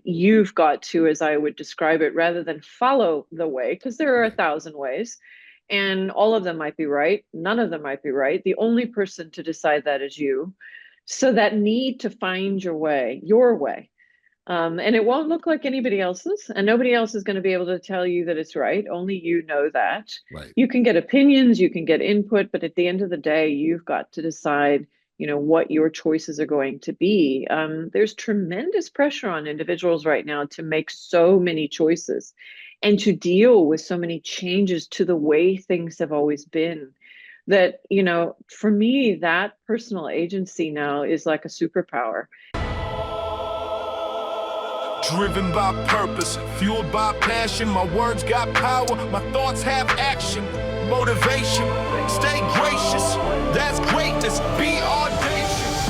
You've got to, as I would describe it, rather than follow the way, because there are 1,000 ways, and all of them might be right. None of them might be right. The only person to decide that is you. So that need to find your way. And it won't look like anybody else's, and nobody else is going to be able to tell you that it's right. Only you know that. Right. You can get opinions, you can get input, but at the end of the day, you've got to decide, what your choices are going to be. There's tremendous pressure on individuals right now to make so many choices and to deal with so many changes to the way things have always been. That, for me, that personal agency now is like a superpower. Driven by purpose, fueled by passion, my words got power, my thoughts have action, motivation, stay gracious, that's greatness, be audacious,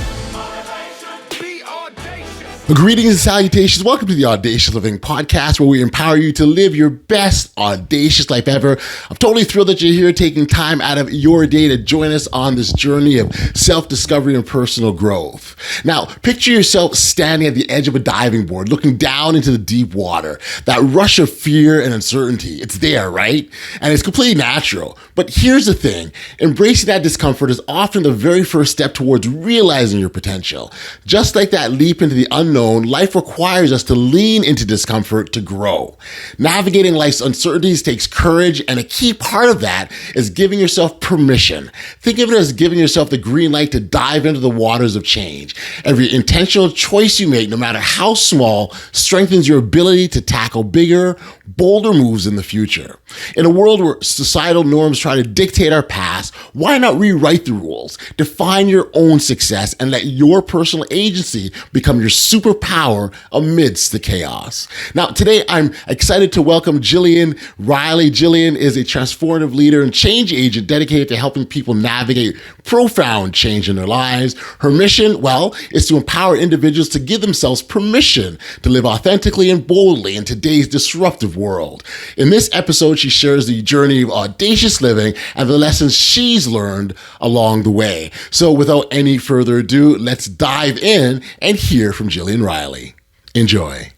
be audacious. Greetings and salutations. Welcome to the Audacious Living Podcast, where we empower you to live your best audacious life ever. I'm totally thrilled that you're here taking time out of your day to join us on this journey of self-discovery and personal growth. Now, picture yourself standing at the edge of a diving board, looking down into the deep water. That rush of fear and uncertainty, it's there, right? And it's completely natural. But here's the thing. Embracing that discomfort is often the very first step towards realizing your potential. Just like that leap into the unknown, life requires us to lean into discomfort to grow. Navigating life's uncertainties takes courage, and a key part of that is giving yourself permission. Think of it as giving yourself the green light to dive into the waters of change. Every intentional choice you make, no matter how small, strengthens your ability to tackle bigger, bolder moves in the future. In a world where societal norms try to dictate our past, why not rewrite the rules, define your own success, and let your personal agency become your superpower amidst the chaos? Now, today I'm excited to welcome Jillian Reilly. Jillian is a transformative leader and change agent dedicated to helping people navigate profound change in their lives. Her mission, well, is to empower individuals to give themselves permission to live authentically and boldly in today's disruptive world. In this episode, she shares the journey of audacious living and the lessons she's learned along the way. So without any further ado, let's dive in and hear from Jillian Reilly. Enjoy.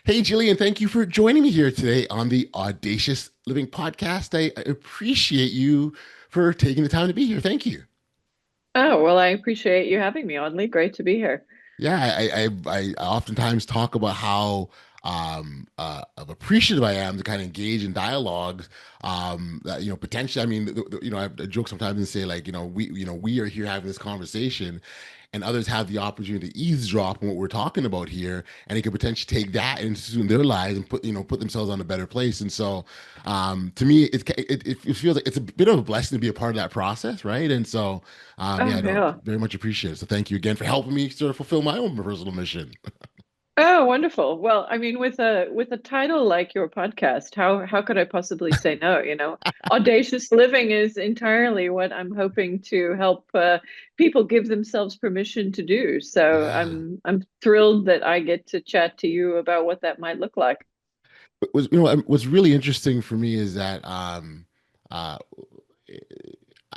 Hey, Jillian, thank you for joining me here today on the Audacious Living Podcast. I appreciate you for taking the time to be here. Thank you. Oh, well, I appreciate you having me, Audley. Great to be here. Yeah, I oftentimes talk about how appreciative I am to kind of engage in dialogues that potentially. I mean, I joke sometimes and say, like, we are here having this conversation, and others have the opportunity to eavesdrop on what we're talking about here, and they could potentially take that into their lives and put themselves on a better place. And so, to me, it feels like it's a bit of a blessing to be a part of that process, right? And so, Yeah. very much appreciate it. So, thank you again for helping me sort of fulfill my own personal mission. Oh, wonderful. Well, I mean, with a title like your podcast, how could I possibly say no? Audacious living is entirely what I'm hoping to help people give themselves permission to do. So Yeah. I'm thrilled that I get to chat to you about what that might look like. What's really interesting for me is that uh,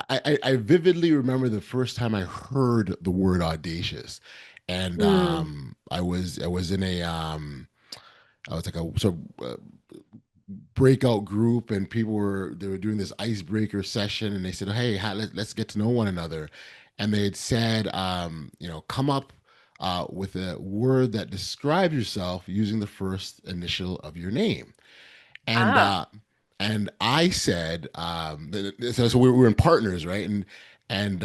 I vividly remember the first time I heard the word audacious, and Mm. I was in a I was like a sort of breakout group, and they were doing this icebreaker session, and they said, "Hey, let's get to know one another," and they had said, come up with a word that describes yourself using the first initial of your name. And Ah. I said, so we were in partners, right? And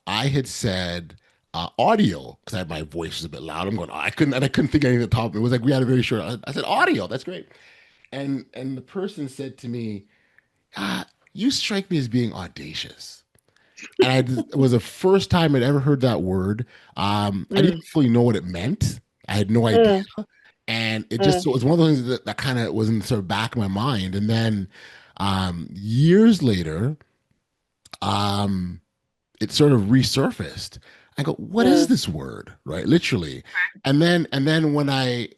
I had said audio, because my voice was a bit loud. I'm going, I couldn't think of anything at the top. It was like we had a very short. I said audio. That's great. And the person said to me, "You strike me as being audacious." And it was the first time I'd ever heard that word. I Mm. didn't fully know what it meant. I had no idea. Mm. And it just, Mm. so it was one of those things that kind of was in the sort of back of my mind. And then years later, it sort of resurfaced. I go, what is this word? Right? Literally. And then when I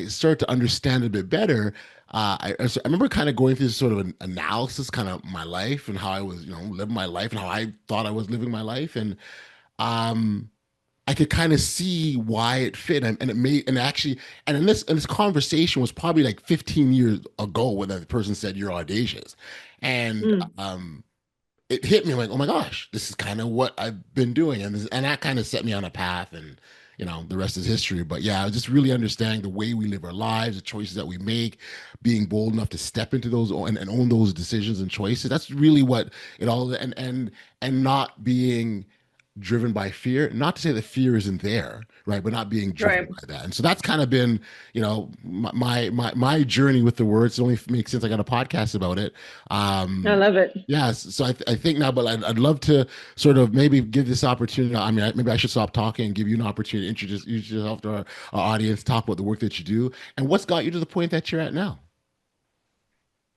start to understand it a bit better, I remember kind of going through this sort of an analysis, kind of my life and how I was, living my life and how I thought I was living my life. And um I could kind of see why it fit, and it made, and actually, and this conversation was probably like 15 years ago when the person said you're audacious, and Mm. it hit me like, oh my gosh, this is kind of what I've been doing, and that kind of set me on a path, and the rest is history. But yeah, just really understanding the way we live our lives, the choices that we make, being bold enough to step into those and own those decisions and choices. That's really what it all, and not being driven by fear. Not to say that fear isn't there, right? But not being driven Right. by that. And so that's kind of been, my journey with the words. It only makes sense I got a podcast about it. I Um, love it. yeah, so I think now, but I'd love to sort of maybe give this opportunity. I mean, maybe I should stop talking and give you an opportunity to introduce yourself to our audience, talk about the work that you do, and what's got you to the point that you're at now.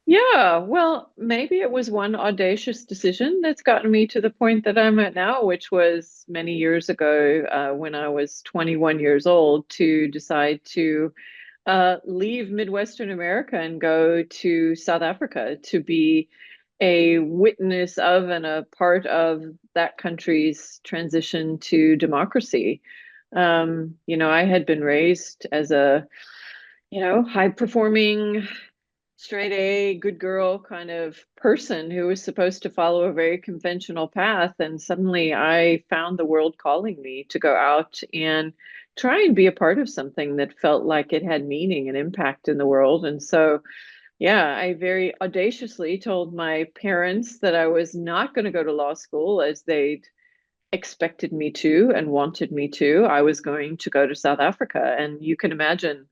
Yeah, well, maybe it was one audacious decision that's gotten me to the point that I'm at now, which was many years ago, when I was 21 years old, to decide to leave Midwestern America and go to South Africa to be a witness of and a part of that country's transition to democracy. I had been raised as a, high performing, straight A, good girl kind of person who was supposed to follow a very conventional path. And suddenly I found the world calling me to go out and try and be a part of something that felt like it had meaning and impact in the world. And so, yeah, I very audaciously told my parents that I was not going to go to law school as they'd expected me to and wanted me to. I was going to go to South Africa. And you can imagine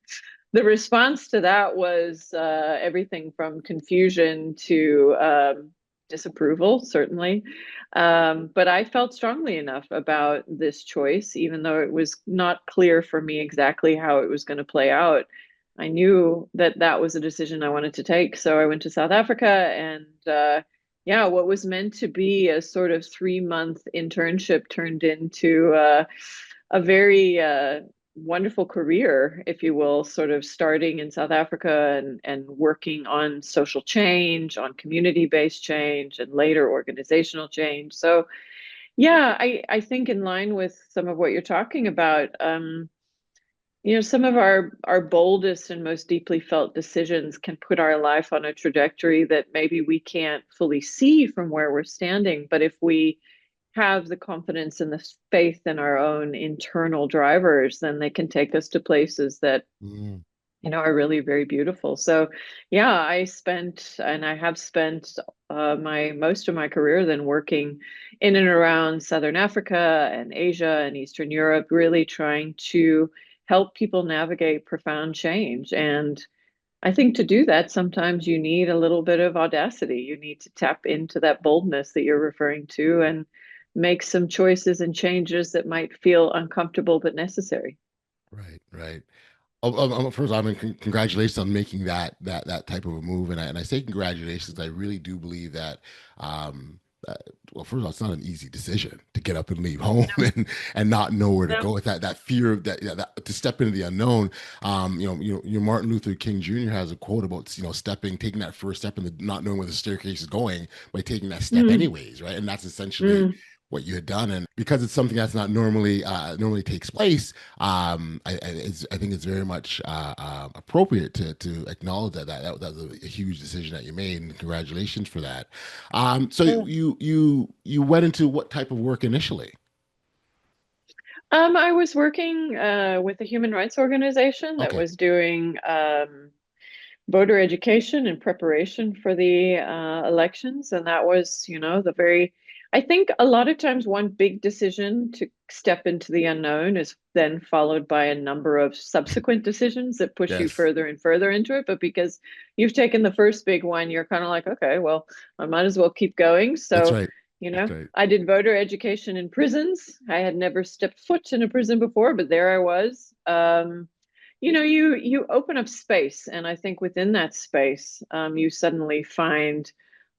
the response to that was everything from confusion to disapproval, certainly. But I felt strongly enough about this choice, even though it was not clear for me exactly how it was going to play out. I knew that that was a decision I wanted to take. So I went to South Africa, and yeah, what was meant to be a sort of 3-month internship turned into a very wonderful career, if you will, sort of starting in South Africa and working on social change, on community-based change, and later organizational change. So yeah, I think in line with some of what you're talking about, some of our boldest and most deeply felt decisions can put our life on a trajectory that maybe we can't fully see from where we're standing. But if we have the confidence and the faith in our own internal drivers, then they can take us to places that, Mm, are really very beautiful. So, yeah, I have spent my most of my career then working in and around Southern Africa and Asia and Eastern Europe, really trying to help people navigate profound change. And I think to do that, sometimes you need a little bit of audacity. You need to tap into that boldness that you're referring to and make some choices and changes that might feel uncomfortable but necessary. right, right. First, I mean, congratulations on making that type of a move, and I say congratulations. I really do believe that. Um, well, first of all, it's not an easy decision to get up and leave home and not know where to No. go with that fear of that, yeah, that to step into the unknown. Your Martin Luther King Jr. has a quote about taking that first step and not knowing where the staircase is going by taking that step Mm, anyways, right? And that's essentially mm. what you had done, and because it's something that's not normally takes place, I think it's very much appropriate to acknowledge that was a huge decision that you made, and congratulations for that. So Yeah. you went into what type of work initially? I was working with a human rights organization that Okay. was doing voter education in preparation for the elections. And that was, I think a lot of times one big decision to step into the unknown is then followed by a number of subsequent decisions that push you Yes, further and further into it. But because you've taken the first big one, you're kind of like, okay, well, I might as well keep going. that's So, right. That's right. I did voter education in prisons. I had never stepped foot in a prison before, but there I was. You open up space, and I think within that space, you suddenly find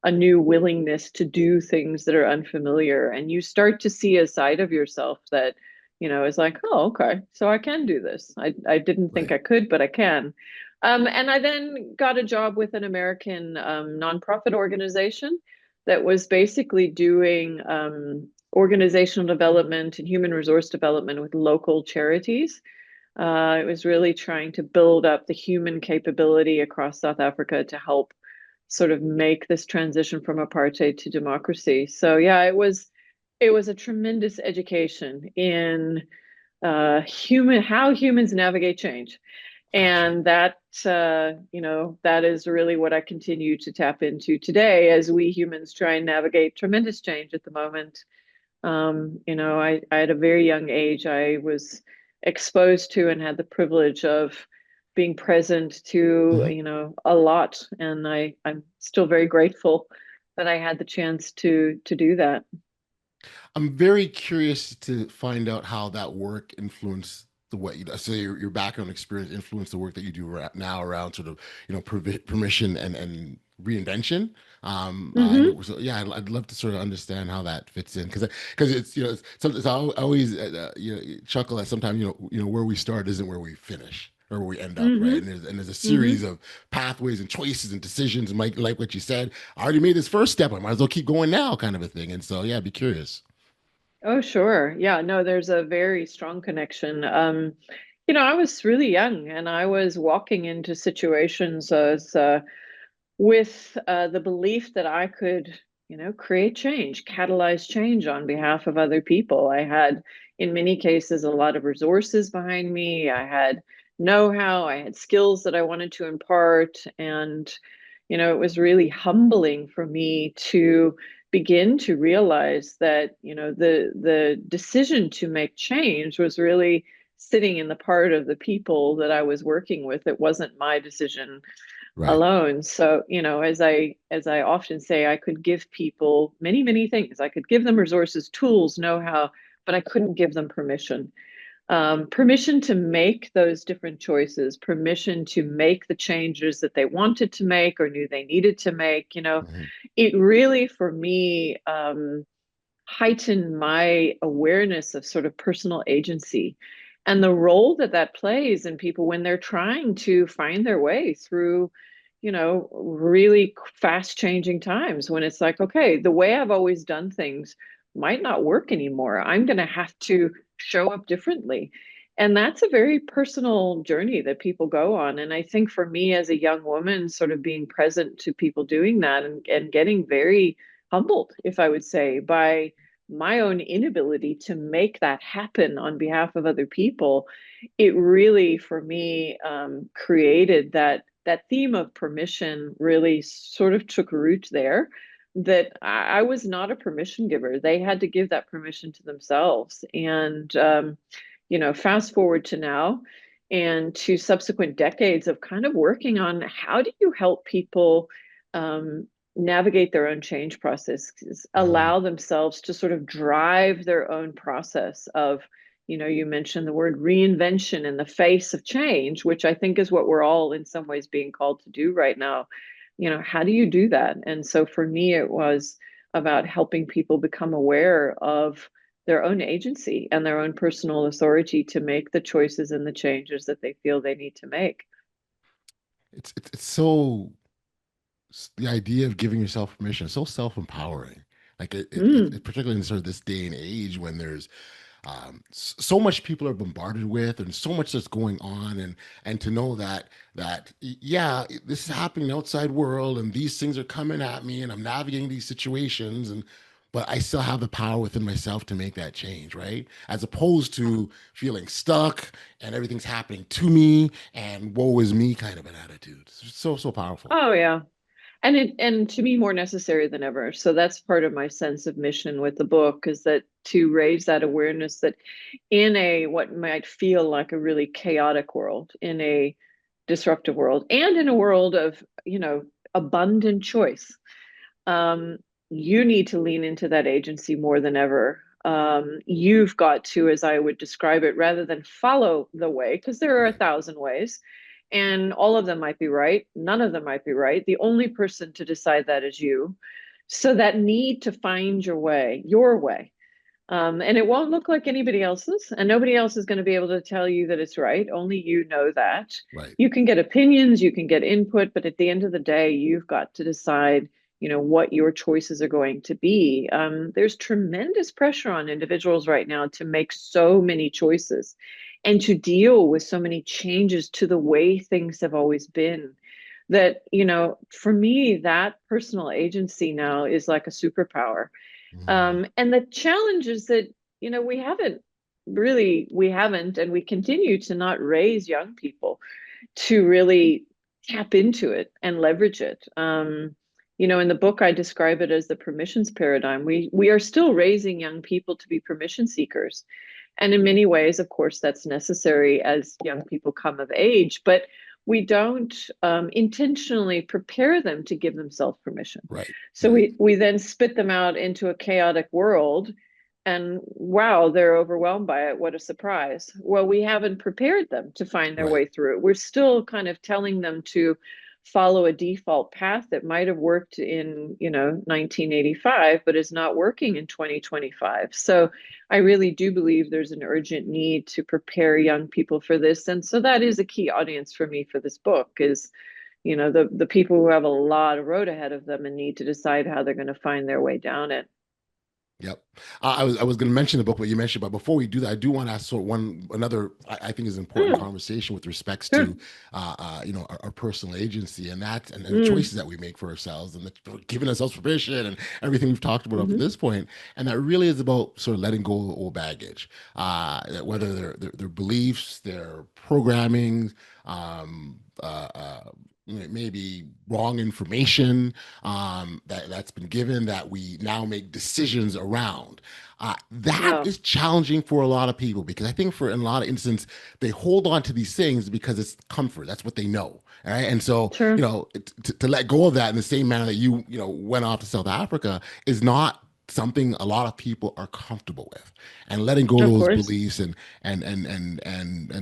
a new willingness to do things that are unfamiliar. And you start to see a side of yourself that, is like, oh, okay, so I can do this. I didn't think Right. I could, but I can. And I then got a job with an American nonprofit organization that was basically doing organizational development and human resource development with local charities. It was really trying to build up the human capability across South Africa to help sort of make this transition from apartheid to democracy. So yeah, it was a tremendous education in how humans navigate change. Gotcha. And that is really what I continue to tap into today as we humans try and navigate tremendous change at the moment. I at a very young age, I was exposed to and had the privilege of being present to, Mhm. a lot. And I'm still very grateful that I had the chance to do that. I'm very curious to find out how that work influenced the way you do. So your background experience influenced the work that you do now around sort of, permission and reinvention. Hmm. So yeah, I'd love to sort of understand how that fits in because it's, it's always, chuckle at sometimes, where we start isn't where we finish or where we end up, right? Hmm. And there's a Hmm. series of pathways and choices and decisions, and like what you said, I already made this first step, I might as well keep going now, kind of a thing. And so yeah, I'd be curious. Oh, sure. Yeah, no, there's a very strong connection. I was really young and I was walking into situations as with the belief that I could, create change, catalyze change on behalf of other people. I had, in many cases, a lot of resources behind me. I had know-how, I had skills that I wanted to impart. And, it was really humbling for me to begin to realize that, the decision to make change was really sitting in the part of the people that I was working with. It wasn't my decision Right. alone. So, as I often say, I could give people many, many things. I could give them resources, tools, know-how, but I couldn't give them permission. Permission to make those different choices, permission to make the changes that they wanted to make or knew they needed to make. Mhm. It really, for me, heighten my awareness of sort of personal agency and the role that that plays in people when they're trying to find their way through, really fast changing times when it's like, okay, the way I've always done things might not work anymore. I'm going to have to show up differently. And that's a very personal journey that people go on. And I think for me as a young woman, sort of being present to people doing that and getting very humbled, if I would say, by my own inability to make that happen on behalf of other people, it really, for me, created that theme of permission. Really, sort of took root there. That I was not a permission giver; they had to give that permission to themselves. And fast forward to now, and to subsequent decades of kind of working on how do you help people. Um, Navigate their own change processes, Mhm. allow themselves to sort of drive their own process of, you mentioned the word reinvention in the face of change, which I think is what we're all in some ways being called to do right now. How do you do that? And so for me, it was about helping people become aware of their own agency and their own personal authority to make the choices and the changes that they feel they need to make. It's so the idea of giving yourself permission is so self-empowering. Like Mm, particularly in sort of this day and age when there's so much people are bombarded with and so much that's going on, and to know yeah, this is happening in the outside world and these things are coming at me and I'm navigating these situations, and but I still have the power within myself to make that change, right? As opposed to feeling stuck and everything's happening to me and woe is me kind of an attitude. It's so powerful. oh yeah. And to me more necessary than ever. So that's part of my sense of mission with the book, is that to raise that awareness that in a what might feel like a really chaotic world, in a disruptive world, and in a world of, abundant choice, um, you need to lean into that agency more than ever. You've got to, as I would describe it, rather than follow the way, because there are a thousand ways, And all of them might be right. None of them might be right. The only person to decide that is you. So that need to find your way. And it won't look like anybody else's, and nobody else is going to be able to tell you that it's right. Only you know that. Right. You can get opinions, you can get input, but at the end of the day, you've got to decide, what your choices are going to be. There's tremendous pressure on individuals right now to make so many choices and to deal with so many changes to the way things have always been. That, for me, that personal agency now is like a superpower. And the challenge is that, we haven't, and we continue to not raise young people to really tap into it and leverage it. In the book, I describe it as the permissions paradigm. We are still raising young people to be permission seekers. And in many ways, of course, that's necessary as young people come of age, but we don't intentionally prepare them to give themselves permission. Right. So we then spit them out into a chaotic world, and wow, they're overwhelmed by it. What a surprise. Well, we haven't prepared them to find their way through it. We're still kind of telling them to follow a default path that might have worked in 1985 but is not working in 2025. So I really do believe there's an urgent need to prepare young people for this. And so that is a key audience for me for this book is the people who have a lot of road ahead of them and need to decide how they're going to find their way down it. Yep. I was going to mention the book, what you mentioned, but before we do that, I do want to ask another, I think is important conversation with respects to, our personal agency and the choices that we make for ourselves and giving ourselves permission and everything we've talked about up to this point. And that really is about sort of letting go of old baggage, whether their beliefs, their programming, maybe wrong information that's been given that we now make decisions around. That is challenging for a lot of people because I think in a lot of instances, they hold on to these things because it's comfort. That's what they know. Right. And so, to let go of that in the same manner that you went off to South Africa is not something a lot of people are comfortable with, and letting go of those beliefs and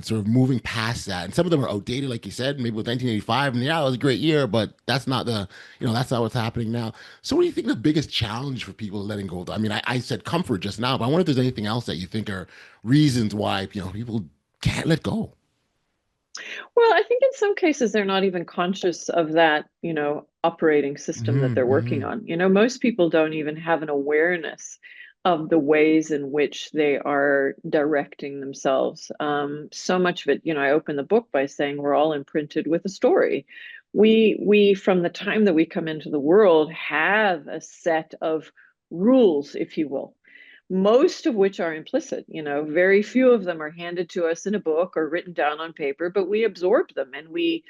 sort of moving past that. And some of them are outdated, like you said, maybe with 1985, and it was a great year, but that's not that's not what's happening now. So what do you think the biggest challenge for people letting go of that? I mean, I said comfort just now, but I wonder if there's anything else that you think are reasons why, people can't let go. Well, I think in some cases they're not even conscious of that, operating system that they're working on. Most people don't even have an awareness of the ways in which they are directing themselves. So much of it, I open the book by saying we're all imprinted with a story. We from the time that we come into the world have a set of rules, if you will, most of which are implicit. Very few of them are handed to us in a book or written down on paper, but we absorb them and we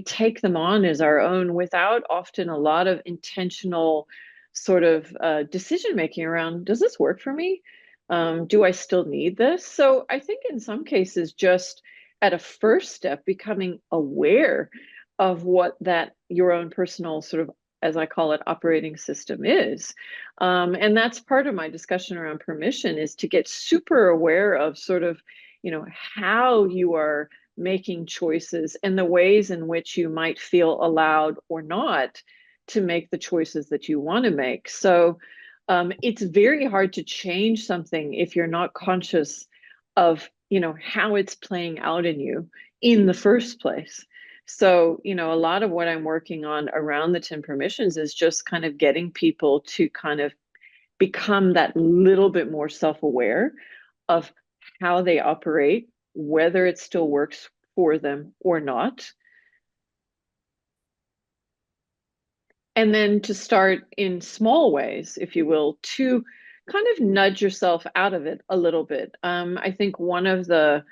take them on as our own without often a lot of intentional sort of decision making around, does this work for me? Do I still need this? So I think in some cases, just at a first step, becoming aware of what that your own personal sort of, as I call it, operating system is. And that's part of my discussion around permission, is to get super aware of sort of, how you are making choices and the ways in which you might feel allowed or not to make the choices that you want to make. So it's very hard to change something if you're not conscious of, how it's playing out in you in the first place. So, a lot of what I'm working on around the 10 permissions is just kind of getting people to kind of become that little bit more self-aware of how they operate, whether it still works for them or not. And then to start in small ways, if you will, to kind of nudge yourself out of it a little bit. I think one of the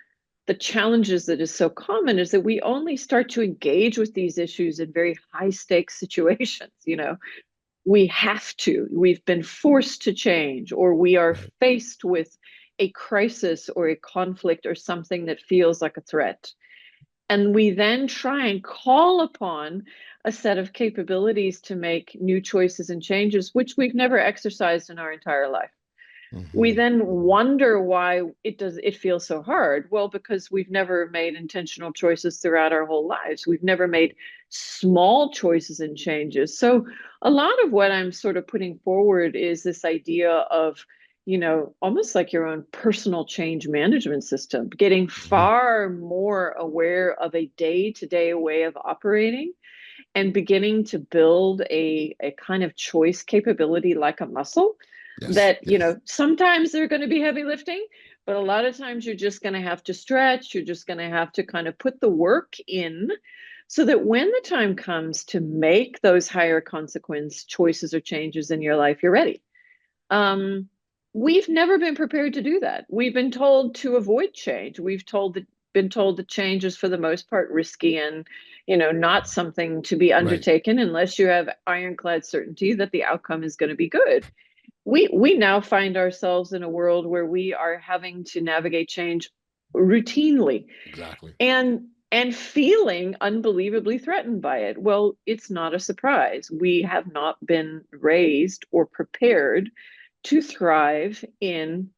challenges that is so common is that we only start to engage with these issues in very high stakes situations. We've been forced to change, or we are faced with a crisis or a conflict or something that feels like a threat. And we then try and call upon a set of capabilities to make new choices and changes, which we've never exercised in our entire life. We Hmm. then wonder why it feels so hard. Well, because we've never made intentional choices throughout our whole lives. We've never made small choices and changes. So a lot of what I'm sort of putting forward is this idea of, almost like your own personal change management system, getting Hmm. far more aware of a day-to-day way of operating and beginning to build a kind of choice capability like a muscle Yes. that, Yes. sometimes they're going to be heavy lifting, but a lot of times you're just going to have to stretch. You're just going to have to kind of put the work in so that when the time comes to make those higher consequence choices or changes in your life, you're ready. Um, we've never been prepared to do that. We've been told to avoid change. Been told that change is for the most part risky and, not something to be Right. undertaken unless you have ironclad certainty that the outcome is going to be good. We now find ourselves in a world where we are having to navigate change routinely Exactly. and feeling unbelievably threatened by it. Well, it's not a surprise. We have not been raised or prepared to thrive in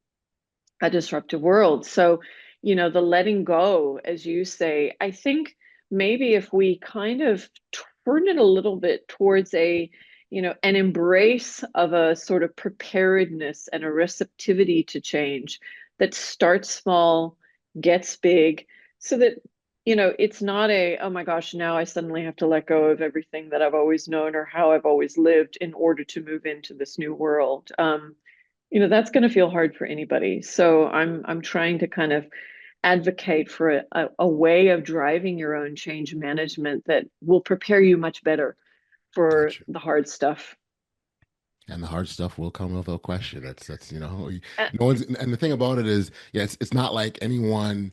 a disruptive world. So, the letting go, as you say, I think maybe if we kind of turn it a little bit towards an embrace of a sort of preparedness and a receptivity to change that starts small, gets big, so that, it's not oh my gosh, now I suddenly have to let go of everything that I've always known or how I've always lived in order to move into this new world. That's going to feel hard for anybody. So I'm trying to kind of advocate for a way of driving your own change management that will prepare you much better for Gotcha. the hard stuff. And the hard stuff will come without question. Uh, No one's, and the thing about it is, yeah, it's not like anyone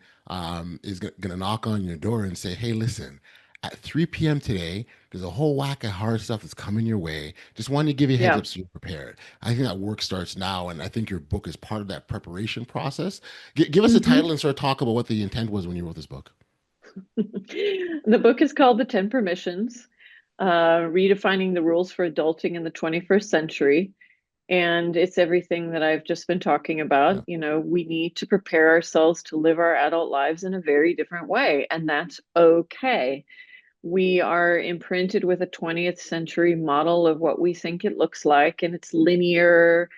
is gonna knock on your door and say, "Hey, listen, at 3 p.m. today, there's a whole whack of hard stuff that's coming your way. Just wanted to give you a heads yeah. up so you're prepared." I think that work starts now, and I think your book is part of that preparation process. Give us a Hmm. title and sort of talk about what the intent was when you wrote this book. The book is called The 10 Permissions, Redefining the Rules for Adulting in the 21st Century. And it's everything that I've just been talking Yeah. about. We need to prepare ourselves to live our adult lives in a very different way, and that's okay. We are imprinted with a 20th century model of what we think it looks like, and it's linear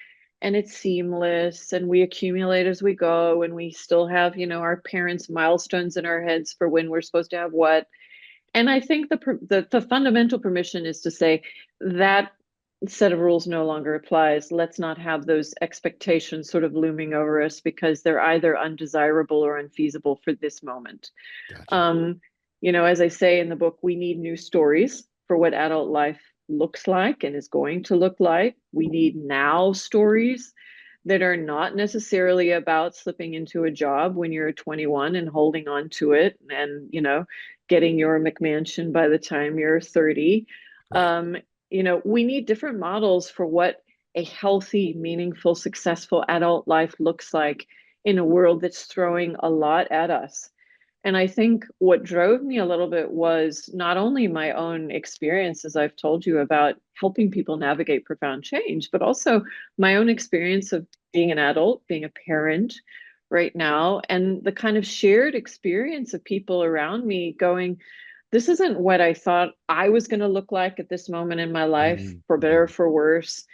and it's seamless, and we accumulate as we go, and we still have, our parents' milestones in our heads for when we're supposed to have what. And I think the fundamental permission is to say that set of rules no longer applies. Let's not have those expectations sort of looming over us because they're either undesirable or unfeasible for this moment. Gotcha. Um, as I say in the book, we need new stories for what adult life looks like and is going to look like. We need now stories that are not necessarily about slipping into a job when you're 21 and holding on to it and, getting your McMansion by the time you're 30. Right. Um, we need different models for what a healthy, meaningful, successful adult life looks like in a world that's throwing a lot at us. And I think what drove me a little bit was not only my own experience, as I've told you, about helping people navigate profound change, but also my own experience of being an adult, being a parent right now, and the kind of shared experience of people around me going, this isn't what I thought I was going to look like at this moment in my life, for better or Mhm. for worse.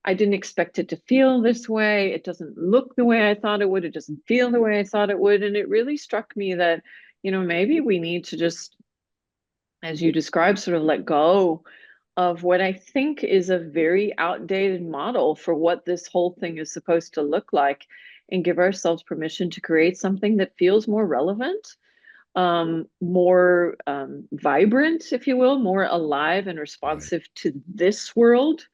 I didn't expect it to feel this way. It doesn't look the way I thought it would. It doesn't feel the way I thought it would. And it really struck me that, maybe we need to just, as you described, sort of let go of what I think is a very outdated model for what this whole thing is supposed to look like and give ourselves permission to create something that feels more relevant, more vibrant, if you will, more alive and Right. responsive to this world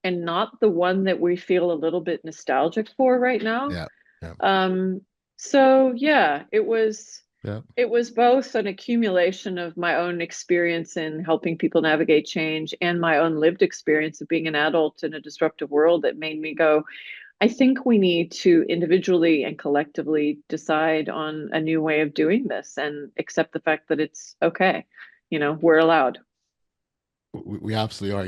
and not the one that we feel a little bit nostalgic for right now. Yeah. Yeah. Um, so yeah, Yeah. it was both an accumulation of my own experience in helping people navigate change and my own lived experience of being an adult in a disruptive world that made me go, I think we need to individually and collectively decide on a new way of doing this and accept the fact that it's okay. We're allowed. We absolutely are.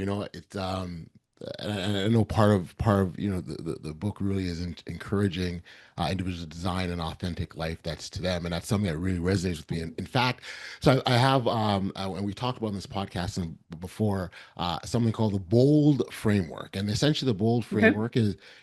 and I know part of the book really is encouraging individuals to design an authentic life that's to them, and that's something that really resonates with me. In fact, so I have and we talked about in this podcast and before something called the Bold Framework, and essentially the Bold Okay. Framework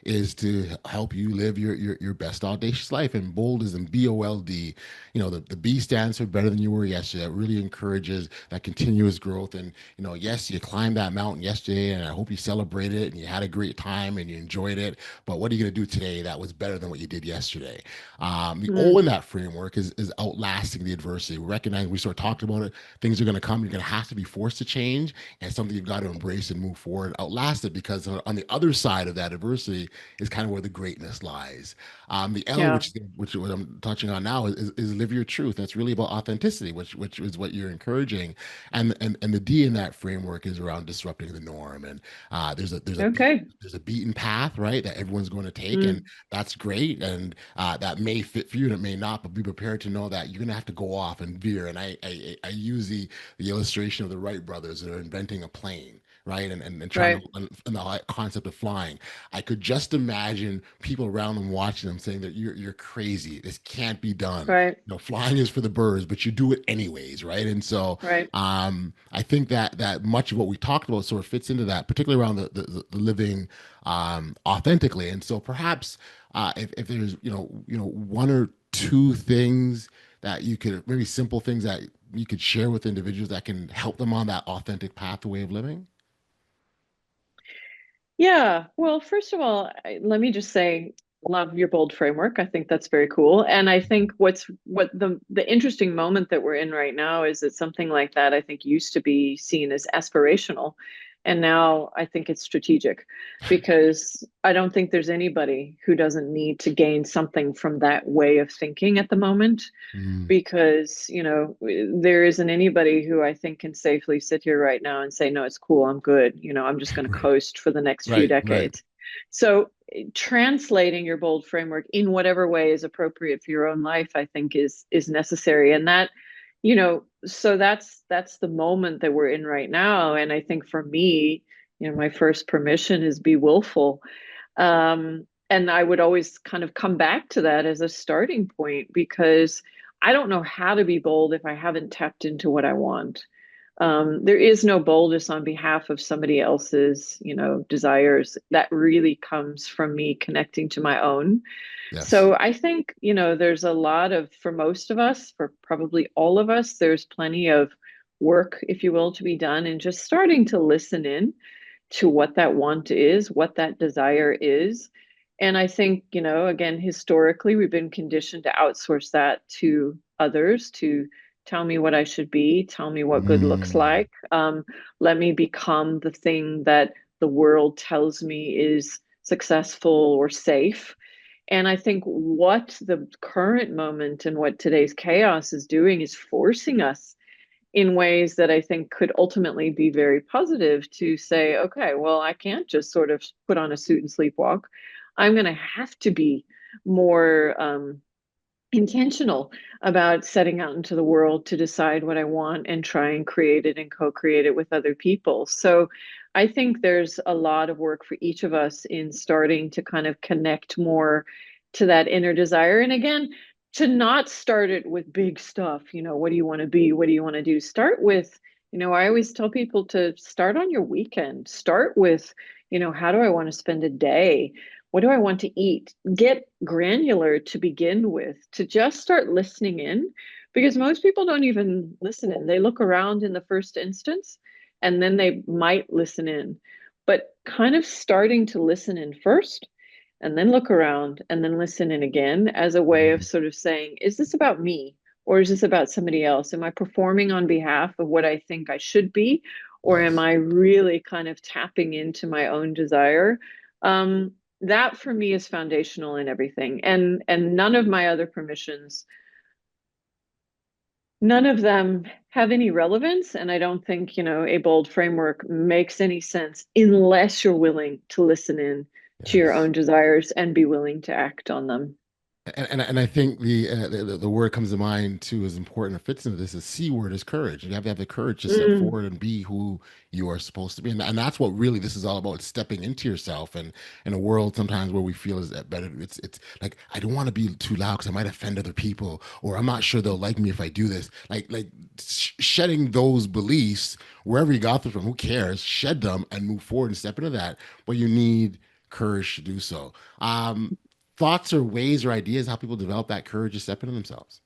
is to help you live your best audacious life, and bold is in BOLD. The B stands for better than you were yesterday. It really encourages that continuous growth, and yes, you climbed that mountain yesterday, and I hope you celebrated it and you had a great time and you enjoyed it. But what are you going to do today that was better than what you did yesterday? The O Mm, in that framework is outlasting the adversity. We recognize, we sort of talked about it, things are going to come. You're going to have to be forced to change, and something you've got to embrace and move forward, outlast it, because on the other side of that adversity is kind of where the greatness lies. The L, yeah. which what I'm touching on now, is live your truth. That's really about authenticity, which is what you're encouraging, and the D in that framework is around disrupting the norm. And Okay. there's a beaten path, right, that everyone's going to take, and Mm, that's great, and that may fit for you and it may not, but be prepared to know that you're going to have to go off and veer. And I use the illustration of the Wright brothers that are inventing a plane, right, and trying right. to, and the concept of flying. I could just imagine people around them watching them saying that you're crazy, this can't be done. Right. Flying is for the birds, but you do it anyways, right? And so Right. I think that much of what we talked about sort of fits into that, particularly around the living authentically. And so perhaps if there's one or two things that you could, maybe simple things that you could share with individuals that can help them on that authentic pathway of living. Yeah. Well, first of all, let me just say, love your bold framework. I think that's very cool. And I think what the interesting moment that we're in right now is that something like that I think used to be seen as aspirational. And now I think it's strategic, because I don't think there's anybody who doesn't need to gain something from that way of thinking at the moment, Mm, because there isn't anybody who I think can safely sit here right now and say, no, it's cool, I'm good, I'm just going to right, coast for the next few right. decades. So translating your bold framework in whatever way is appropriate for your own life, I think is necessary. And that, so that's the moment that we're in right now. And I think for me, my first permission is be willful. And I would always kind of come back to that as a starting point, because I don't know how to be bold if I haven't tapped into what I want. There is no boldness on behalf of somebody else's, desires. That really comes from me connecting to my own. Yes. So I think, there's a lot of, for most of us, for probably all of us, there's plenty of work, if you will, to be done, and just starting to listen in to what that want is, what that desire is. And I think, again, historically, we've been conditioned to outsource that to others, to tell me what I should be, tell me what good looks Mm, like. Let me become the thing that the world tells me is successful or safe. And I think what the current moment and what today's chaos is doing is forcing us in ways that I think could ultimately be very positive, to say, okay, well, I can't just sort of put on a suit and sleepwalk. I'm going to have to be more intentional about setting out into the world to decide what I want and try and create it and co-create it with other people. So I think there's a lot of work for each of us in starting to kind of connect more to that inner desire. And again, to not start it with big stuff, what do you want to be? What do you want to do? Start with, I always tell people to start on your weekend. Start with, how do I want to spend a day? What do I want to eat? Get granular to begin with, to just start listening in, because most people don't even listen in. They look around in the first instance and then they might listen in. But kind of starting to listen in first and then look around and then listen in again, as a way of mm, sort of saying, is this about me or is this about somebody else? Am I performing on behalf of what I think I should be? Or am yes. I really kind of tapping into my own desire? That for me is foundational in everything. And none of my other permissions, none of them have any relevance. And I don't think, a bold framework makes any sense unless you're willing to listen in to your Yes. own desires and be willing to act on them. And I think the word comes to mind too is important. It fits into this. The C word is courage. You have to have the courage to step Mm, forward and be who you are supposed to be, and that's what really this is all about. Stepping into yourself, and in a world sometimes where we feel is that better. It's like I don't want to be too loud because I might offend other people, or I'm not sure they'll like me if I do this. Shedding those beliefs wherever you got them from. Who cares? Shed them and move forward and step into that. But you need courage to do so. Thoughts or ways or ideas how people develop that courage to step into themselves?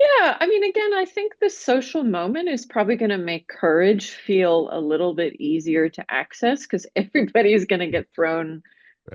yeah, I mean, again, I think the social moment is probably going to make courage feel a little bit easier to access because everybody's going to get thrown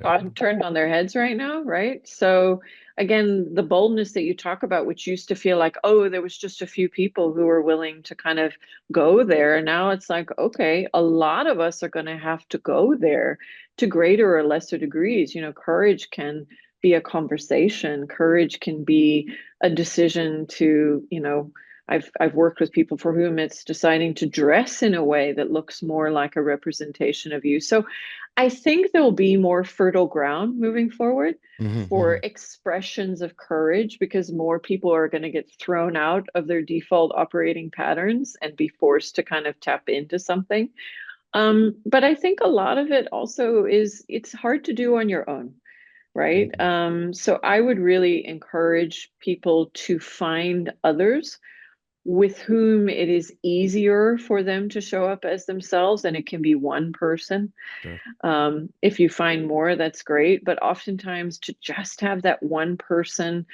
Right. turned on their heads right now, right? So again, the boldness that you talk about, which used to feel like, oh, there was just a few people who were willing to kind of go there. And now it's like, okay, a lot of us are going to have to go there to greater or lesser degrees. You know, courage can be a conversation. Courage can be a decision to, you know, I've worked with people for whom it's deciding to dress in a way that looks more like a representation of you. So I think there'll be more fertile ground moving forward for Hmm. expressions of courage because more people are going to get thrown out of their default operating patterns and be forced to kind of tap into something. But I think a lot of it also is it's hard to do on your own, right? Hmm. So I would really encourage people to find others with whom it is easier for them to show up as themselves, and it can be one person. Sure. If you find more, that's great. But oftentimes, to just have that one person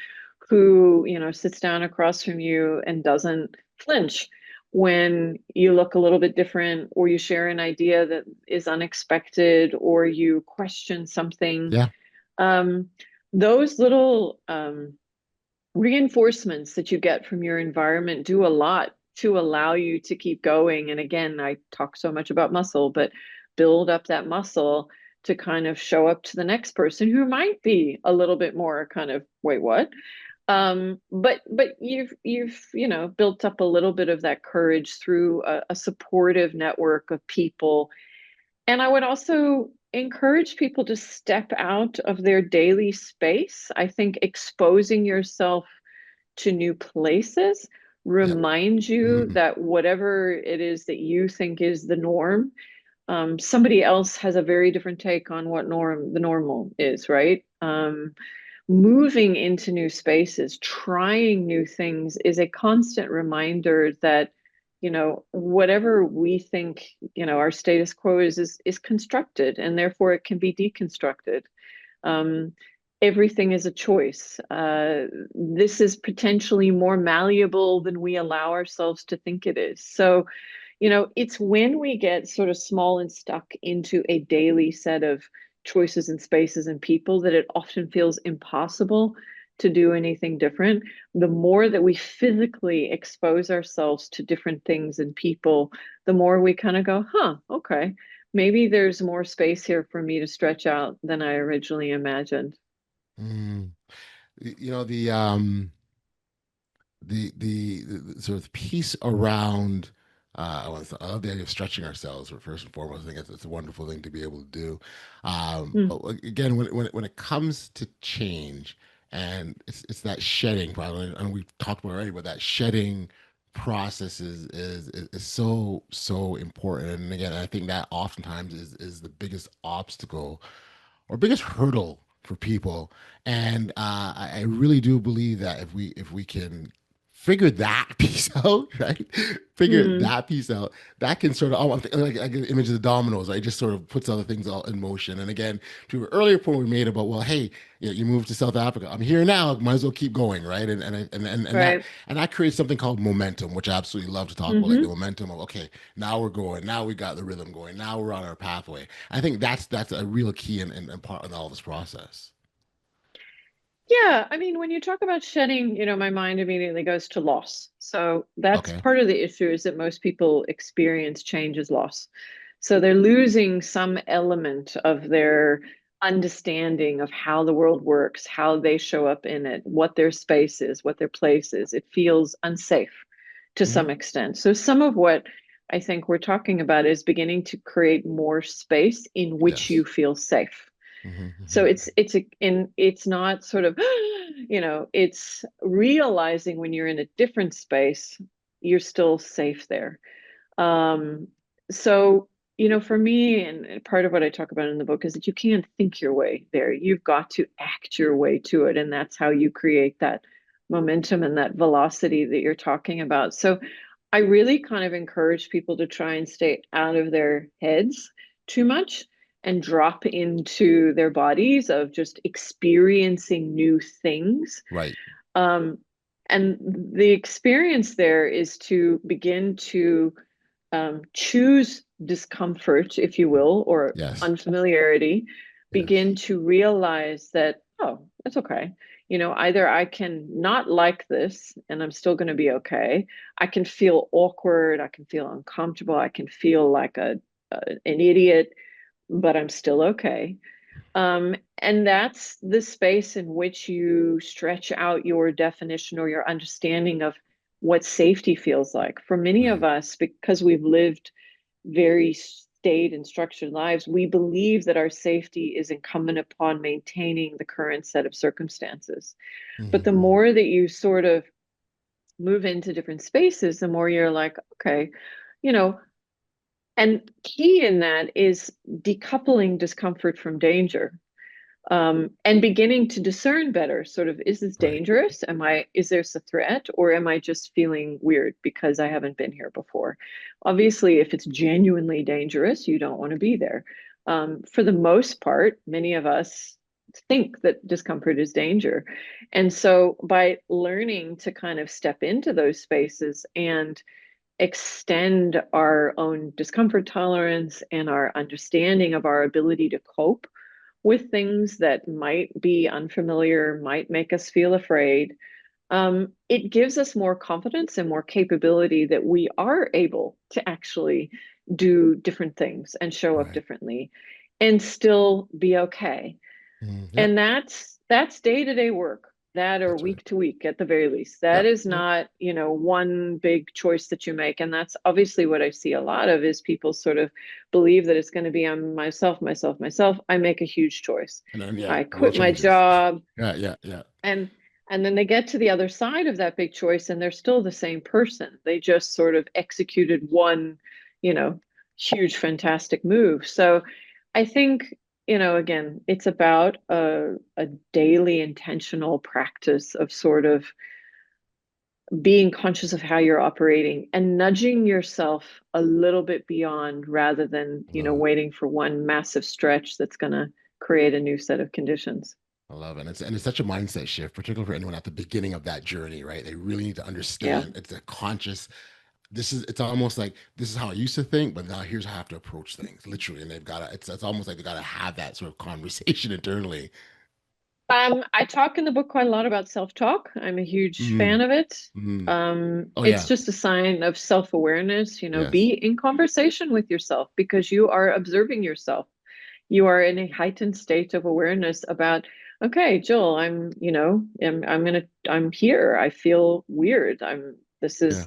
who, you know, sits down across from you and doesn't flinch when you look a little bit different, or you share an idea that is unexpected, or you question something. Yeah. Um, those little reinforcements that you get from your environment do a lot to allow you to keep going. And again, I talk so much about muscle, but build up that muscle to kind of show up to the next person who might be a little bit more kind of, wait, what? But you've you know built up a little bit of that courage through a supportive network of people. And I would also encourage people to step out of their daily space. I think exposing yourself to new places Yeah. reminds you Mhm. that whatever it is that you think is the norm, somebody else has a very different take on what the normal is, right? Moving into new spaces, trying new things is a constant reminder that, you know, whatever we think, you know, our status quo is constructed, and therefore it can be deconstructed. Um, Everything is a choice. This is potentially more malleable than we allow ourselves to think it is. So, you know, it's when we get sort of small and stuck into a daily set of choices and spaces and people that it often feels impossible to do anything different. The more that we physically expose ourselves to different things and people, the more we kind of go, huh, okay, maybe there's more space here for me to stretch out than I originally imagined. Mm. You know, the sort of piece around I love the idea of stretching ourselves first and foremost. I think it's a wonderful thing to be able to do. Mm, But again, when it comes to change, and it's that shedding probably, and we've talked about already, but that shedding process is so important. And again, I think that oftentimes is the biggest obstacle or biggest hurdle for people. And I really do believe that if we can figure that piece out, right? Figure mm. that piece out, that can sort of, oh, like I get the image of the dominoes, right? It just sort of puts other things all in motion. And again, to an earlier point we made about, well, hey, you moved to South Africa. I'm here now. Might as well keep going, right? Right. And that creates something called momentum, which I absolutely love to talk about, like the Hmm. momentum of, okay, now we're going, now we got the rhythm going, now we're on our pathway. I think that's a real key in part in all this process. Yeah, I mean, when you talk about shedding, you know, my mind immediately goes to loss. So that's Okay. part of the issue is that most people experience change as loss. So they're losing some element of their understanding of how the world works, how they show up in it, what their space is, what their place is. It feels unsafe to Hmm. some extent. So some of what I think we're talking about is beginning to create more space in which you Yes. feel safe. So it's not sort of, it's realizing when you're in a different space, you're still safe there. Um, so, for me, and part of what I talk about in the book is that you can't think your way there. You've got to act your way to it. And that's how you create that momentum and that velocity that you're talking about. So I really kind of encourage people to try and stay out of their heads too much and drop into their bodies of just experiencing new things. Right. Um, and the experience there is to begin to choose discomfort, if you will, or Yes. unfamiliarity, Yes. begin to realize that, oh, that's okay. Either I can not like this and I'm still going to be okay. I can feel awkward. I can feel uncomfortable. I can feel like an idiot, but I'm still okay. And that's the space in which you stretch out your definition or your understanding of what safety feels like. For many of Right. us, because we've lived very staid and structured lives, we believe that our safety is incumbent upon maintaining the current set of circumstances. But the Mm-hmm. more that you sort of move into different spaces, the more you're like, okay, you know, and key in that is decoupling discomfort from danger, and beginning to discern better, sort of, is this Right. dangerous? Is this a threat, or am I just feeling weird because I haven't been here before? Obviously, if it's genuinely dangerous, you don't want to be there. For the most part, many of us think that discomfort is danger. And so by learning to kind of step into those spaces and extend our own discomfort tolerance and our understanding of our ability to cope with things that might be unfamiliar, might make us feel afraid, it gives us more confidence and more capability that we are able to actually do different things and show up Right. differently and still be okay. Yep. And that's day-to-day work, that or That's right. week to week at the very least. That Yep. is Yep. not, one big choice that you make. And that's obviously what I see a lot of, is people sort of believe that it's going to be on myself, myself, myself. I make a huge choice. And then yeah, I world quit my changes. job, Yeah. Yeah. Yeah. and then they get to the other side of that big choice and they're still the same person. They just sort of executed one, you know, huge, fantastic move. So I think, again, it's about a daily intentional practice of sort of being conscious of how you're operating and nudging yourself a little bit beyond, rather than, Love it. waiting for one massive stretch that's going to create a new set of conditions. I love it. And it's such a mindset shift, particularly for anyone at the beginning of that journey, right? They really need to Yeah. understand it's a conscious, it's almost like this is how I used to think, but now here's how I have to approach things, literally. And they've got to, it's almost like they got to have that sort of conversation internally. I talk in the book quite a lot about self-talk. I'm a huge Mm, fan of it. mm. Oh It's yeah. just a sign of self-awareness, Yes. be in conversation with yourself because you are observing yourself. You are in a heightened state of awareness about, okay, Jill, I'm here. I feel weird. Yeah.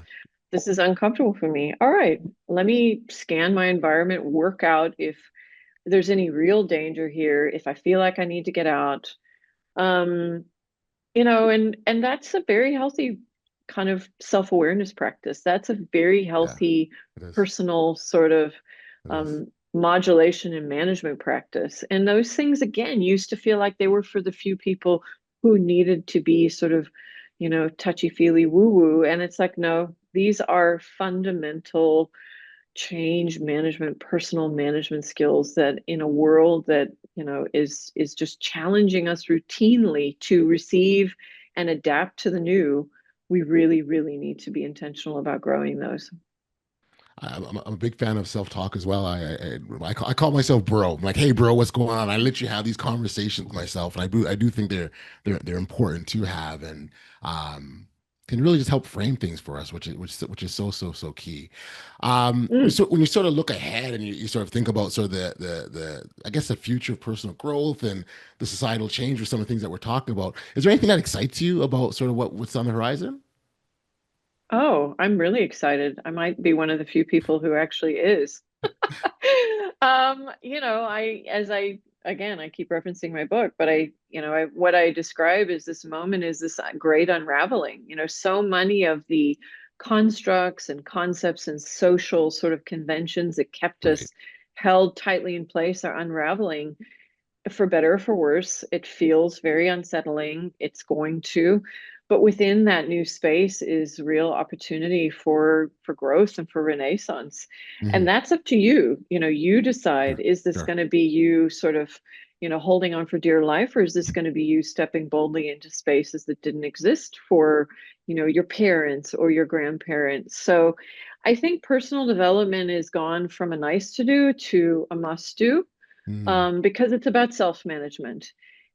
This is uncomfortable for me. All right, let me scan my environment, work out if there's any real danger here, if I feel like I need to get out. um and that's a very healthy kind of self-awareness practice. That's a very Yeah. healthy It is. personal sort of It is. modulation and management practice. And those things, again, used to feel like they were for the few people who needed to be sort of, touchy-feely woo-woo. And it's like, no, these are fundamental change management, personal management skills that, in a world that, is just challenging us routinely to receive and adapt to the new, we really, really need to be intentional about growing those. I'm a big fan of self-talk as well. I call myself bro. I'm like, hey bro, what's going on? I literally have these conversations with myself, and I do think they're important to have, and can really just help frame things for us, which is so key. Mm. So when you sort of look ahead and you sort of think about sort of the I guess the future of personal growth and the societal change or some of the things that we're talking about, is there anything that excites you about sort of what's on the horizon? Oh, I'm really excited. I might be one of the few people who actually is. I as I again, I keep referencing my book, but what I describe is this moment is this great unraveling. So many of the constructs and concepts and social sort of conventions that kept Right. us held tightly in place are unraveling, for better or for worse. It feels very unsettling. It's going to, but within that new space is real opportunity for growth and for renaissance. And Hmm. that's up to you. You decide, Sure. is this Sure. going to be you sort of, holding on for dear life, or is this going to be you stepping boldly into spaces that didn't exist for, your parents or your grandparents? So I think personal development is gone from a nice to do to a must do, Mm. because it's about self-management.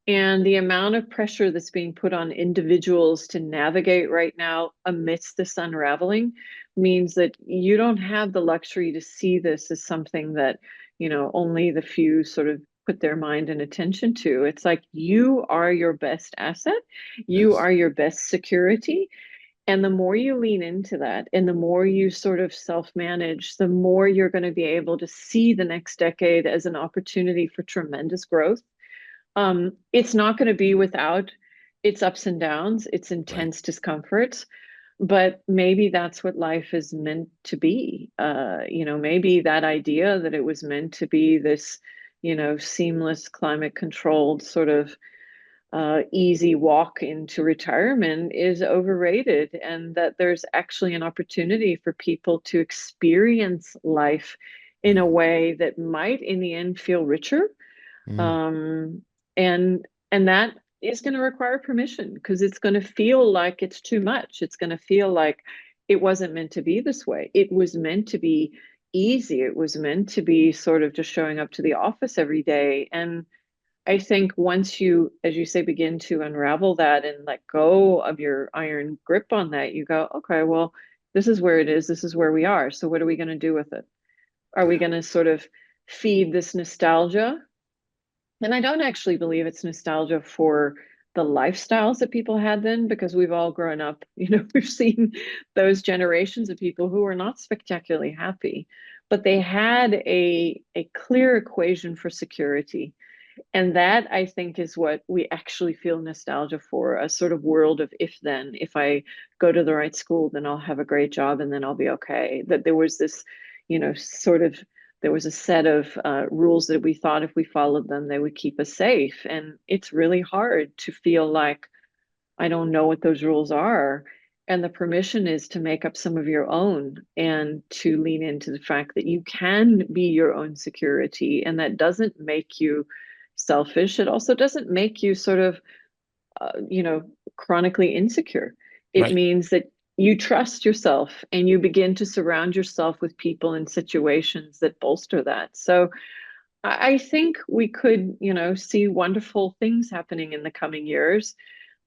And the amount of pressure that's being put on individuals to navigate right now amidst this unraveling means that you don't have the luxury to see this as something that, only the few sort of put their mind and attention to. It's like you are your best asset, you Yes. are your best security. And the more you lean into that and the more you sort of self manage, the more you're going to be able to see the next decade as an opportunity for tremendous growth. It's not going to be without its ups and downs, its Right. intense discomforts, but maybe that's what life is meant to be. Maybe that idea that it was meant to be this, seamless, climate controlled sort of easy walk into retirement is overrated, and that there's actually an opportunity for people to experience life in a Mm. way that might in the end feel richer. Mm. um, and that is going to require permission, because it's going to feel like it's too much. It's going to feel like it wasn't meant to be this way. It was meant to be easy. It was meant to be sort of just showing up to the office every day. And I think once you, as you say, begin to unravel that and let go of your iron grip on that, you go, okay, well, this is where it is. This is where we are. So what are we going to do with it? Are we Yeah. going to sort of feed this nostalgia? And I don't actually believe it's nostalgia for the lifestyles that people had then, because we've all grown up, we've seen those generations of people who were not spectacularly happy, but they had a clear equation for security. And that, I think, is what we actually feel nostalgia for, a sort of world of if then. If I go to the right school, then I'll have a great job and then I'll be okay. That there was this, sort of, there was a set of rules that we thought if we followed them, they would keep us safe. And it's really hard to feel like I don't know what those rules are. And the permission is to make up some of your own and to lean into the fact that you can be your own security. And that doesn't make you selfish. It also doesn't make you sort of, chronically insecure. It Right. means that you trust yourself and you begin to surround yourself with people and situations that bolster that. So I think we could, see wonderful things happening in the coming years,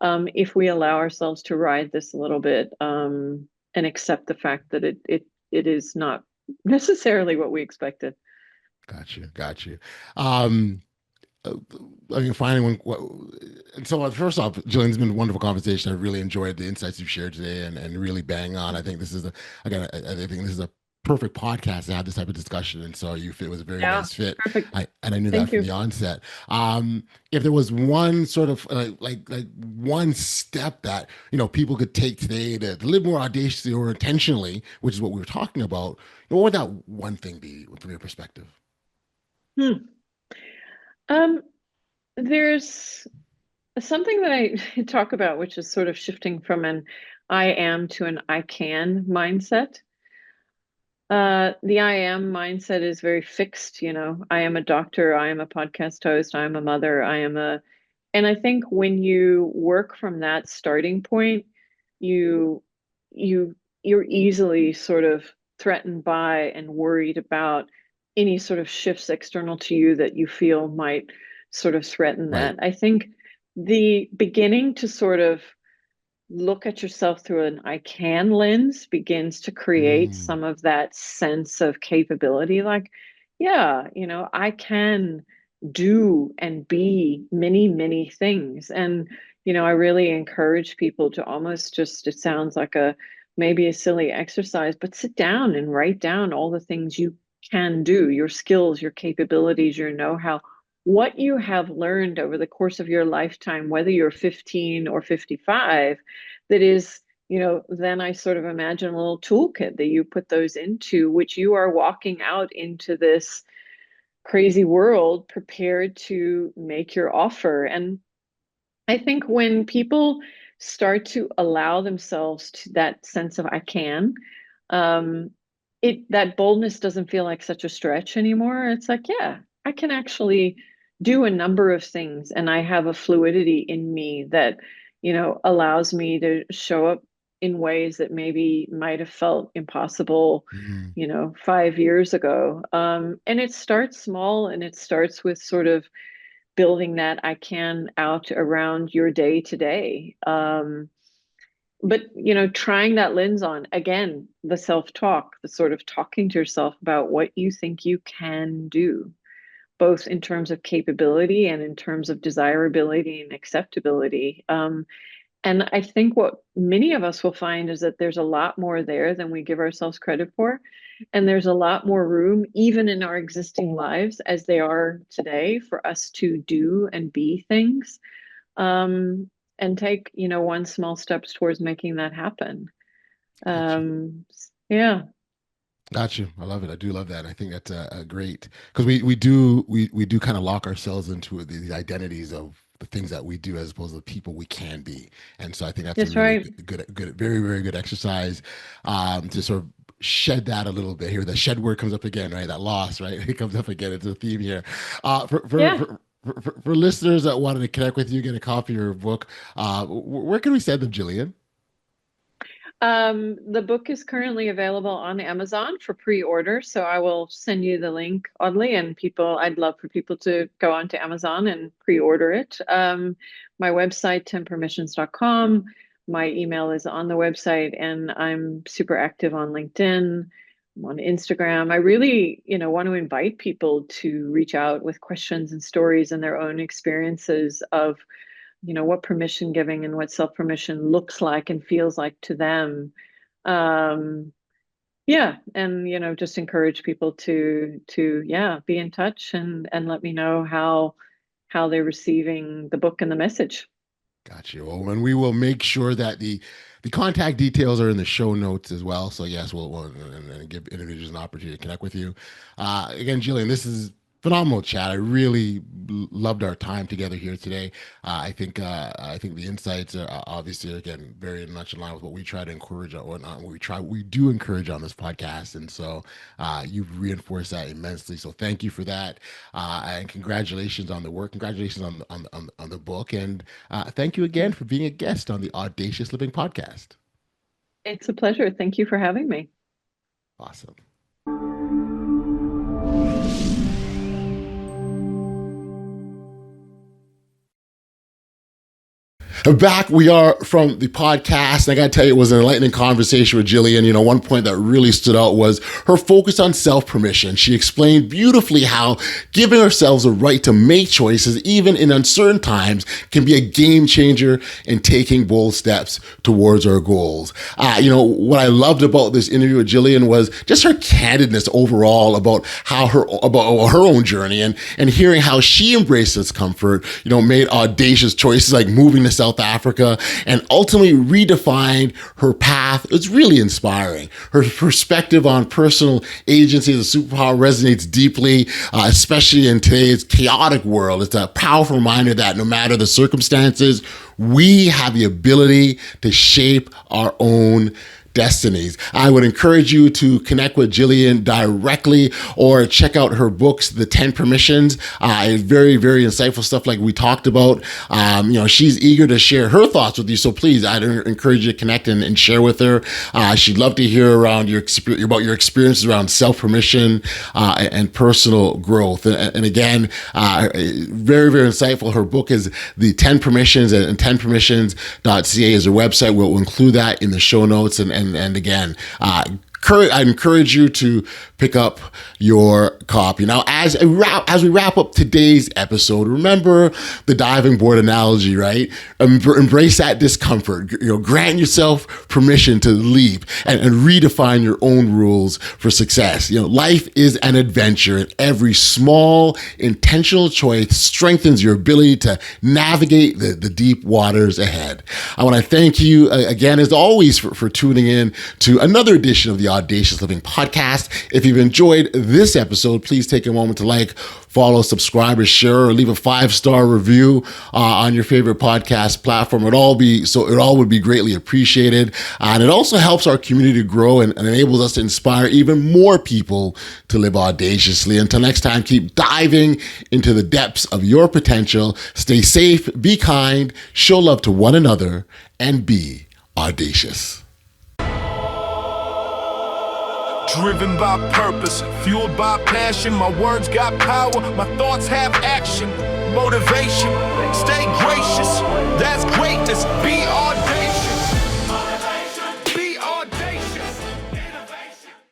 if we allow ourselves to ride this a little bit, and accept the fact that it is not necessarily what we expected. Got you. Got you. Um, uh, I mean, finding one. And so, first off, Jillian, it's been a wonderful conversation. I really enjoyed the insights you've shared today, and really bang on. I think this is I think this is a perfect podcast to have this type of discussion. And so, you fit was a very Yeah, nice fit. perfect. I knew that Thank from you. the onset. If there was one sort of like one step that people could take today to live more audaciously or intentionally, which is what we were talking about, what would that one thing be from your perspective? Hmm. Um, there's something that I talk about, which is sort of shifting from an I am to an I can mindset. The I am mindset is very fixed. I am a doctor, I am a podcast host, I am a mother, and I think when you work from that starting point, you you you're easily sort of threatened by and worried about any sort of shifts external to you that you feel might sort of threaten Right. that. I think the beginning to sort of look at yourself through an I can lens begins to create Mm, some of that sense of capability. Like, yeah, I can do and be many, many things. And, I really encourage people to almost just, it sounds like maybe a silly exercise, but sit down and write down all the things you can do, your skills, your capabilities, your know how. what you have learned over the course of your lifetime, whether you're 15 or 55, that is, then I sort of imagine a little toolkit that you put those into, which you are walking out into this crazy world prepared to make your offer. And I think when people start to allow themselves to that sense of I can, um, that boldness doesn't feel like such a stretch anymore. It's like, yeah, I can actually do a number of things, and I have a fluidity in me that, allows me to show up in ways that maybe might have felt impossible, Mm. 5 years ago. And it starts small, and it starts with sort of building that I can out around your day to day. But trying that lens on, again, the self-talk, the sort of talking to yourself about what you think you can do, both in terms of capability and in terms of desirability and acceptability. And I think what many of us will find is that there's a lot more there than we give ourselves credit for. And there's a lot more room, even in our existing lives as they are today, for us to do and be things, and take, one small steps towards making that happen. Gotcha. Yeah. Got you. I love it. I do love that. I think that's a great, because we do kind of lock ourselves into the identities of the things that we do as opposed to the people we can be. And so I think that's a That's really right. good, very, very good exercise, to sort of shed that a little bit here. The shed word comes up again, right? That loss, right? It comes up again. It's a theme here. For, for, Yeah. for for listeners that wanted to connect with you, get a copy of your book, where can we send them, Jillian? The book is currently available on Amazon for pre-order, so I will send you the link, Audley, and I'd love for people to go onto Amazon and pre-order it. My website, 10permissions.com. My email is on the website, and I'm super active on LinkedIn. I'm on Instagram. I really, want to invite people to reach out with questions and stories and their own experiences of what permission giving and what self permission looks like and feels like to them. um yeah, and just encourage people to yeah, be in touch and let me know how they're receiving the book and the message. Got you. Well, and we will make sure that the contact details are in the show notes as well. So yes, we'll and give individuals an opportunity to connect with you. Again, Jillian, this is phenomenal chat. I really loved our time together here today. I think the insights are obviously again very much in line with what we try to encourage or not. We do encourage on this podcast, and so you've reinforced that immensely. So thank you for that, and congratulations on the work. Congratulations on the book, and thank you again for being a guest on the Audacious Living Podcast. It's a pleasure. Thank you for having me. Awesome. Back we are from the podcast. And I got to tell you, it was an enlightening conversation with Jillian. One point that really stood out was her focus on self-permission. She explained beautifully how giving ourselves a right to make choices, even in uncertain times, can be a game changer in taking bold steps towards our goals. What I loved about this interview with Jillian was just her candidness overall about about her own journey and hearing how she embraced discomfort, made audacious choices like moving to South Africa and ultimately redefined her path. It's really inspiring. Her perspective on personal agency as a superpower resonates deeply, especially in today's chaotic world. It's a powerful reminder that no matter the circumstances, we have the ability to shape our own destinies. I would encourage you to connect with Jillian directly or check out her books, The 10 Permissions. Very, very insightful stuff like we talked about. She's eager to share her thoughts with you. So please, I'd encourage you to connect and share with her. She'd love to hear around about your experiences around self-permission and personal growth. And again, very, very insightful. Her book is The 10 Permissions, and 10permissions.ca is her website. We'll include that in the show notes. And again, I encourage you to pick up your copy. Now, as we wrap up today's episode, remember the diving board analogy, right? Embrace that discomfort. Grant yourself permission to leap and redefine your own rules for success. Life is an adventure, and every small, intentional choice strengthens your ability to navigate the deep waters ahead. I want to thank you again, as always, for tuning in to another edition of the Audacious Living Podcast. If you've enjoyed this episode, please take a moment to like, follow, subscribe, or share, or leave a 5-star review on your favorite podcast platform. It all would be greatly appreciated. And it also helps our community to grow and enables us to inspire even more people to live audaciously. Until next time, keep diving into the depths of your potential. Stay safe, be kind, show love to one another, and be audacious. Driven by purpose, fueled by passion. My words got power, my thoughts have action. Motivation, stay gracious.